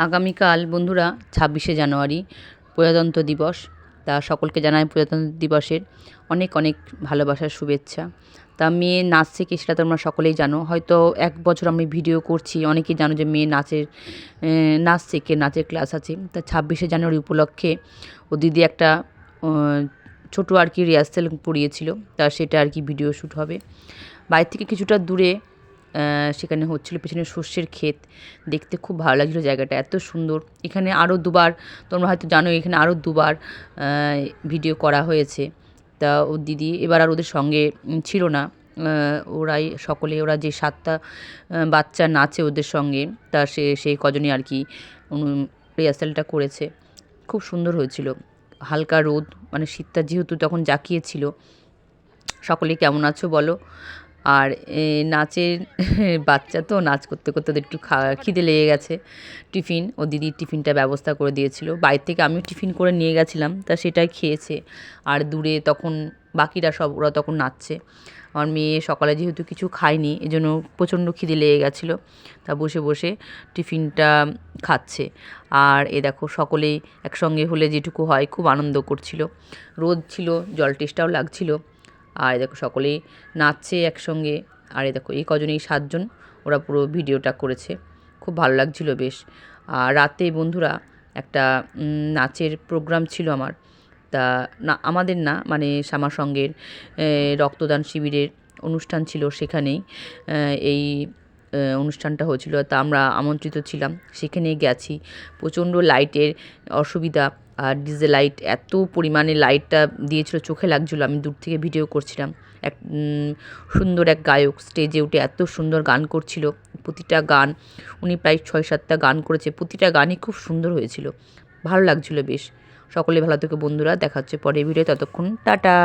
আগামীকাল বন্ধুরা ২৬শে জানুয়ারি প্রজাতন্ত্র দিবস। তা সকলকে জানাই প্রজাতন্ত্র দিবসের অনেক অনেক ভালোবাসার শুভেচ্ছা। তা মেয়ে নাচ শেখে সেটা তোমরা সকলেই জানো। হয়তো ১ বছর আমি ভিডিও করছি, অনেকেই জানো যে মেয়ে নাচ শেখে, নাচের ক্লাস আছে। তা ২৬শে জানুয়ারি উপলক্ষে ও দিদি একটা ছোটো আর কি রিহার্সাল পড়িয়েছিল, তা সেটা আর কি ভিডিও শ্যুট হবে। বাইরে থেকে কিছুটা দূরে সেখানে হচ্ছিল, পেছনে সর্ষের ক্ষেত, দেখতে খুব ভালো লাগছিলো জায়গাটা, এত সুন্দর। এখানে আরও দুবার, তোমরা হয়তো জানো, এখানে আরও দুবার ভিডিও করা হয়েছে। তা ও দিদি এবার আর ওদের সঙ্গে ছিল না, ওরা যে 7টা বাচ্চা নাচে ওদের সঙ্গে, তা সেই কজনই আর কি রিহার্সালটা করেছে। খুব সুন্দর হয়েছিল। হালকা রোদ, মানে শীতটা যেহেতু তখন জাঁকিয়েছিল। সকলে কেমন আছো বলো। আর নাচের বাচ্চা তো, নাচ করতে করতে ওদের একটু খিদে লেগে গেছে। ও দিদির টিফিনটা ব্যবস্থা করে দিয়েছিল, বাইরে থেকে আমিও টিফিন করে নিয়ে গেছিলাম, তা সেটাই খেয়েছে। আর দূরে তখন বাকিরা সব, ওরা তখন নাচছে। আমার মেয়ে সকালে যেহেতু কিছু খায়নি, এজন্য প্রচণ্ড খিদে লেগে গেছিলো, তা বসে বসে টিফিনটা খাচ্ছে। আর দেখো সকলেই একসঙ্গে হলে যেটুকু হয়, খুব আনন্দ করছিল। রোদ ছিল, জল টেস্টাও লাগছিল। আর দেখো সকলেই নাচছে একসঙ্গে। আর দেখো এই কজনেই 7 জন, ওরা পুরো ভিডিওটা করেছে, খুব ভালো লাগছিল বেশ। আর রাতে বন্ধুরা একটা নাচের প্রোগ্রাম ছিল আমার, তা না আমাদের না, মানে শ্যামা সঙ্গের রক্তদান শিবিরের অনুষ্ঠান ছিল, সেখানেই এই অনুষ্ঠানটা হয়েছিল। তা আমরা আমন্ত্রিত ছিলাম, সেখানে গেছি। প্রচণ্ড লাইটের অসুবিধা, আর ডিজে লাইট, এত পরিমাণে লাইটটা দিয়েছিল, চোখে লাগছিলো। আমি দূর থেকে ভিডিও করছিলাম। সুন্দর এক গায়ক স্টেজে উঠে এত সুন্দর গান করছিল। প্রতিটা গান, উনি প্রায় ৬-৭টা গান করেছে, প্রতিটা গানই খুব সুন্দর হয়েছিল, ভালো লাগছিল বেশ। সকলে ভালো থেকো বন্ধুরা, দেখা হচ্ছে পরের ভিডিও, ততক্ষণ টাটা।